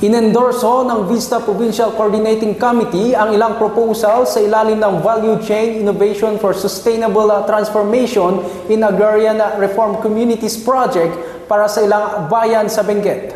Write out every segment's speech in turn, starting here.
Inendorso ng Vista Provincial Coordinating Committee ang ilang proposal sa ilalim ng Value Chain Innovation for Sustainable Transformation in Agrarian Reform Communities Project para sa ilang bayan sa Benguet.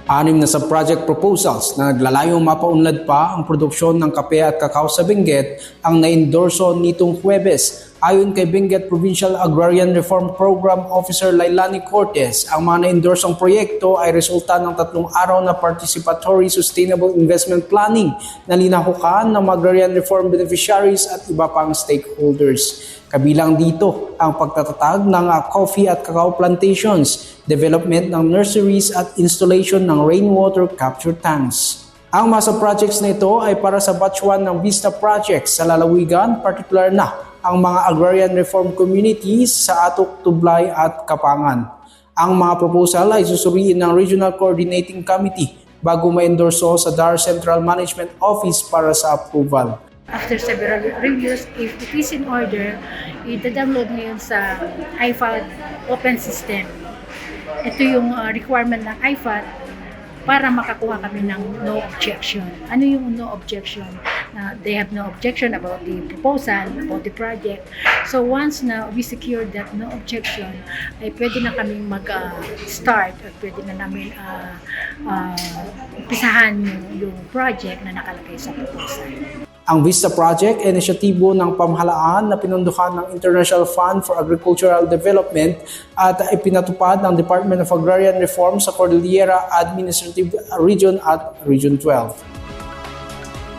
6 na sa project proposals na naglalayong mapaunlad pa ang produksyon ng kape at kakao sa Benguet ang naendorso nitong Huwebes. Ayon kay Benguet Provincial Agrarian Reform Program Officer Lailani Cortez, ang mga naendorsong proyekto ay resulta ng 3 araw na Participatory Sustainable Investment Planning na linahukan ng mga agrarian reform beneficiaries at iba pang stakeholders. Kabilang dito ang pagtatatag ng coffee at cacao plantations, development ng nurseries at installation ng rainwater capture tanks. Ang masa projects na ito ay para sa Batch 1 ng Vista Projects sa lalawigan, partikular na ang mga agrarian reform communities sa Atok, Tublay at Kapangan. Ang mga proposal ay susuriin ng Regional Coordinating Committee bago ma-endorso sa DAR Central Management Office para sa approval. After several reviews, if it is in order, i-download mo yun sa IFAD Open System. Ito yung requirement ng IFAD para makakuha kami ng no objection. Ano yung no objection? They have no objection about the proposal, about the project. So once na we secured that no objection, ay pwede na kaming mag-start at pwede na namin umpisahan yung project na nakalagay sa proposal. Ang Vista Project ay inisyatibo ng pamahalaan na pinundukan ng International Fund for Agricultural Development at ipinatupad ng Department of Agrarian Reform sa Cordillera Administrative Region at Region 12.